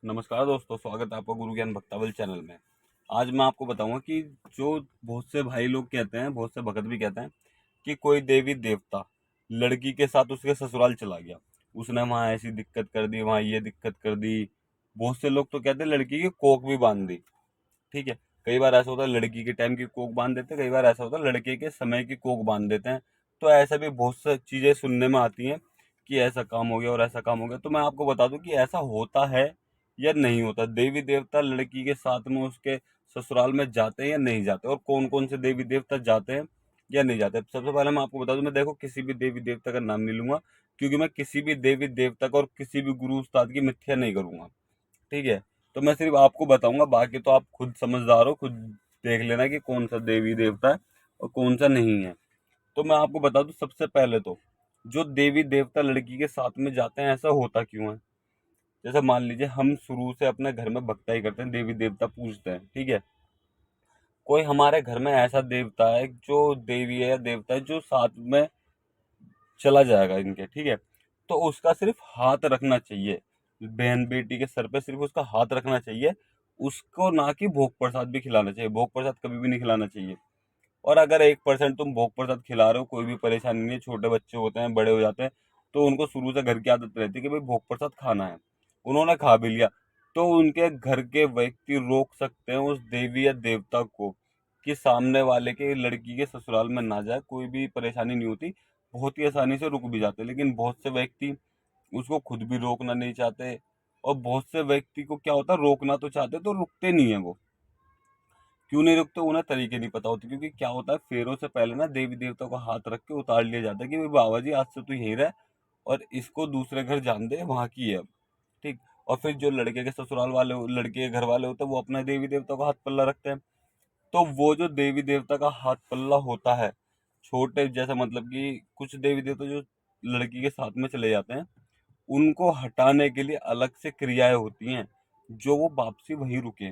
नमस्कार दोस्तों, स्वागत है आपका गुरु ज्ञान भक्तावल चैनल में। आज मैं आपको बताऊंगा कि जो बहुत से भाई लोग कहते हैं, बहुत से भगत भी कहते हैं कि कोई देवी देवता लड़की के साथ उसके ससुराल चला गया, उसने वहां ऐसी दिक्कत कर दी, वहां ये दिक्कत कर दी। बहुत से लोग तो कहते हैं लड़की की कोख भी बांध दी। ठीक है, कई बार ऐसा होता है लड़की के टाइम की कोख बांध देते हैं, कई बार ऐसा होता है लड़के के समय की कोख बांध देते हैं। तो ऐसा भी बहुत सी चीजें सुनने में आती हैं कि ऐसा काम हो गया और ऐसा काम हो गया। तो मैं आपको बता दूं कि ऐसा होता है या नहीं होता। देवी देवता लड़की के साथ में उसके ससुराल में जाते हैं या नहीं जाते, और कौन कौन से देवी देवता जाते हैं या नहीं जाते। सबसे पहले मैं आपको बता दूं, मैं देखो किसी भी देवी देवता का नाम नहीं लूंगा, क्योंकि मैं किसी भी देवी देवता का और किसी भी गुरु उस्ताद की मिथ्या नहीं करूंगा। ठीक है, तो मैं सिर्फ आपको बताऊंगा, बाकी तो आप खुद समझदार हो, खुद देख लेना कि कौन सा देवी देवता है और कौन सा नहीं है। तो मैं आपको बता दूं, सबसे पहले तो जो देवी देवता लड़की के साथ में जाते हैं, ऐसा होता क्यों है। जैसे मान लीजिए हम शुरू से अपने घर में भक्ता ही करते हैं, देवी देवता पूजते हैं। ठीक है, कोई हमारे घर में ऐसा देवता है, जो देवी है या देवता है, जो साथ में चला जाएगा इनके। ठीक है, तो उसका सिर्फ हाथ रखना चाहिए, बहन बेटी के सर पे सिर्फ उसका हाथ रखना चाहिए। उसको ना कि भोग प्रसाद भी खिलाना चाहिए, भोग प्रसाद कभी भी नहीं खिलाना चाहिए। और अगर 1% तुम भोग प्रसाद खिला रहे हो, कोई भी परेशानी नहीं है। छोटे बच्चे होते हैं, बड़े हो जाते हैं, तो उनको शुरू से घर की आदत रहती है कि भाई भोग प्रसाद खाना है। उन्होंने खा भी लिया, तो उनके घर के व्यक्ति रोक सकते हैं उस देवी या देवता को कि सामने वाले के लड़की के ससुराल में ना जाए। कोई भी परेशानी नहीं होती, बहुत ही आसानी से रुक भी जाते। लेकिन बहुत से व्यक्ति उसको खुद भी रोकना नहीं चाहते, और बहुत से व्यक्ति को क्या होता है, रोकना तो चाहते तो रुकते नहीं है। वो क्यों नहीं रुकते, उन्हें तरीके नहीं पता होते। क्योंकि क्या होता है, फेरों से पहले ना देवी देवता को हाथ रख के उतार लिया जाता है कि भाई बाबा जी आज से तू यहीं रह, और इसको दूसरे घर जान दे, वहां की है अब। ठीक। और फिर जो लड़के के ससुराल वाले लड़के के घर वाले होते हैं, वो अपने देवी देवता को हाथ पल्ला रखते हैं। तो वो जो देवी देवता का हाथ पल्ला होता है, छोटे जैसा, मतलब कि कुछ देवी देवता जो लड़की के साथ में चले जाते हैं, उनको हटाने के लिए अलग से क्रियाएं होती हैं, जो वो वापसी वहीं रुके,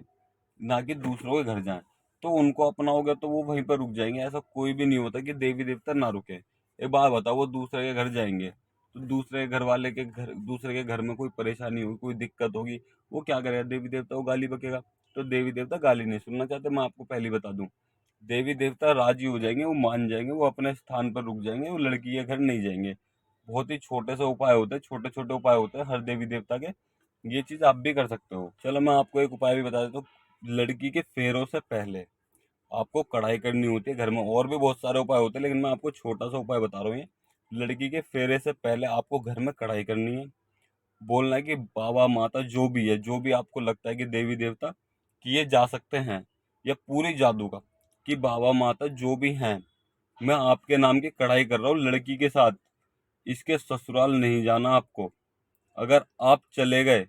ना कि दूसरों के घर जाएं। तो उनको अपनाओगे तो वो वहीं पर रुक जाएंगे। ऐसा कोई भी नहीं होता कि देवी देवता ना रुके। एक बात बताओ, वो दूसरे के घर जाएंगे तो दूसरे घर वाले के घर, दूसरे के घर में कोई परेशानी होगी, कोई दिक्कत होगी, वो क्या करेगा, देवी देवता को गाली बकेगा। तो देवी देवता गाली नहीं सुनना चाहते, मैं आपको पहले ही बता दूं। देवी देवता राजी हो जाएंगे, वो मान जाएंगे, वो अपने स्थान पर रुक जाएंगे, वो लड़की के घर नहीं जाएंगे। बहुत ही छोटे से उपाय होते हैं, छोटे छोटे उपाय होते हैं हर देवी देवता के। ये चीज आप भी कर सकते हो। चलो मैं आपको एक उपाय भी बता देता हूँ। लड़की के फेरों से पहले आपको कढ़ाई करनी होती है घर में। और भी बहुत सारे उपाय होते हैं, लेकिन मैं आपको छोटा सा उपाय बता रहा हूँ ये। लड़की के फेरे से पहले आपको घर में कढ़ाई करनी है। बोलना है कि बाबा माता जो भी है, जो भी आपको लगता है कि देवी देवता कि ये जा सकते हैं, या पूरी जादू का, कि बाबा माता जो भी हैं, मैं आपके नाम की कढ़ाई कर रहा हूँ लड़की के साथ। इसके ससुराल नहीं जाना आपको। अगर आप चले गए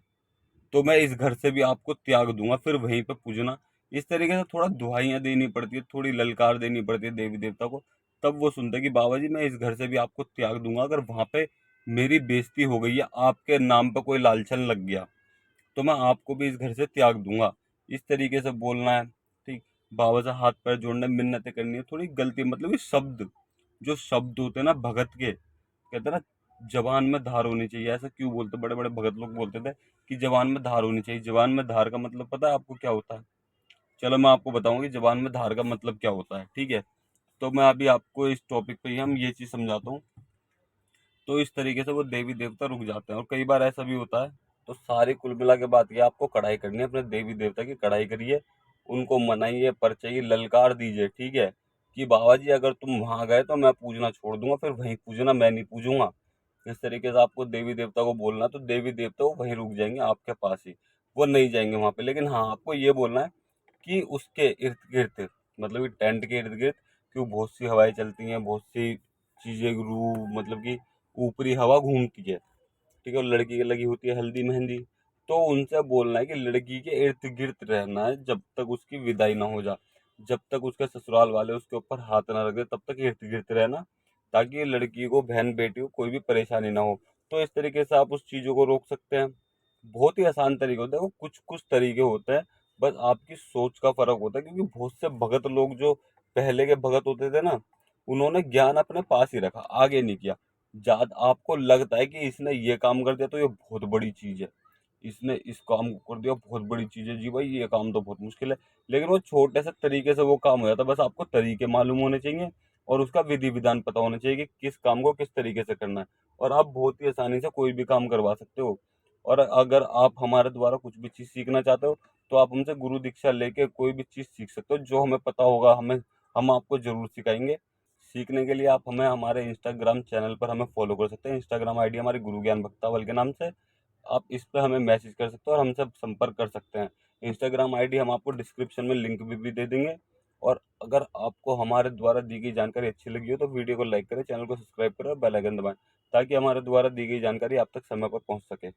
तो मैं इस घर से भी आपको त्याग दूंगा, फिर वहीं पे पूजना। इस तरीके से थोड़ा दुहाइयां देनी पड़ती है, थोड़ी ललकार देनी पड़ती है देवी देवता को। तब वो सुनते हैं कि बाबा जी मैं इस घर से भी आपको त्याग दूंगा। अगर वहां पे मेरी बेइज्जती हो गई या आपके नाम पे कोई लालछन लग गया, तो मैं आपको भी इस घर से त्याग दूंगा। इस तरीके से बोलना है। ठीक। बाबा से हाथ पैर जोड़ने, मिन्नतें करनी है। थोड़ी गलती, मतलब ये शब्द, जो शब्द होते हैं ना भगत के, कहते हैं ना जबान में धार होनी चाहिए। ऐसा क्यों बोलते, बड़े बड़े भगत लोग बोलते थे कि जबान में धार होनी चाहिए। जबान में धार का मतलब पता है आपको क्या होता है? चलो मैं आपको बताऊंगा कि जबान में धार का मतलब क्या होता है। ठीक है, तो मैं अभी आपको इस टॉपिक पे ही हम ये चीज समझाता हूँ। तो इस तरीके से वो देवी देवता रुक जाते हैं। और कई बार ऐसा भी होता है। तो सारी कुल मिला के बात ये, आपको कढ़ाई करनी है, अपने देवी देवता की कढ़ाई करिए, उनको मनाइए, परचइए, ललकार दीजिए। ठीक है, कि बाबा जी अगर तुम वहां गए तो मैं पूजना छोड़ दूंगा, फिर वहीं पूजना, मैं नहीं पूजूंगा। इस तरीके से आपको देवी देवता को बोलना, तो देवी देवता वो वहीं रुक जाएंगे आपके पास ही, वो नहीं जाएंगे वहां पे। लेकिन हाँ, आपको ये बोलना है कि उसके इर्द गिर्द, मतलब कि टेंट के इर्द गिर्द, क्यों बहुत सी हवाएं चलती हैं, बहुत सी चीजें रू, मतलब कि ऊपरी हवा घूमती है। ठीक है, और लड़की की लगी होती है हल्दी मेहंदी। तो उनसे बोलना है कि लड़की के इर्द गिर्द रहना है जब तक उसकी विदाई ना हो जा, जब तक उसके ससुराल वाले उसके ऊपर हाथ ना रख दे, तब तक इर्द गिर्द रहना, ताकि लड़की को, बहन बेटी को कोई भी परेशानी ना हो। तो इस तरीके से आप उस चीजों को रोक सकते हैं। बहुत ही आसान तरीके होते हैं, वो कुछ कुछ तरीके होते हैं, बस आपकी सोच का फर्क होता है। क्योंकि बहुत से भगत लोग जो पहले के भगत होते थे ना, उन्होंने ज्ञान अपने पास ही रखा, आगे नहीं किया। आपको लगता है कि इसने ये काम कर दिया तो ये बहुत बड़ी चीज है, इसने इस काम को कर दिया, बहुत बड़ी चीज़ है जी भाई, ये काम तो बहुत मुश्किल है। लेकिन वो छोटे से तरीके से वो काम हो जाता है, बस आपको तरीके मालूम होने चाहिए और उसका विधि विधान पता होना चाहिए कि किस काम को किस तरीके से करना है, और आप बहुत ही आसानी से कोई भी काम करवा सकते हो। और अगर आप हमारे द्वारा कुछ भी चीज़ सीखना चाहते हो तो आप हमसे गुरु दीक्षा लेके कोई भी चीज़ सीख सकते हो, जो हमें पता होगा हम आपको ज़रूर सिखाएंगे। सीखने के लिए आप हमें हमारे इंस्टाग्राम चैनल पर हमें फॉलो कर सकते हैं। इंस्टाग्राम आईडी हमारी गुरु ज्ञान भक्तावल के नाम से। आप इस पे हमें मैसेज कर सकते हो और हमसे संपर्क कर सकते हैं। इंस्टाग्राम आईडी हम आपको डिस्क्रिप्शन में लिंक भी दे देंगे। और अगर आपको हमारे द्वारा दी गई जानकारी अच्छी लगी हो तो वीडियो को लाइक करें, चैनल को सब्सक्राइब करें और बेल आइकन दबाएं, ताकि हमारे द्वारा दी गई जानकारी आप तक समय पर पहुंच सके।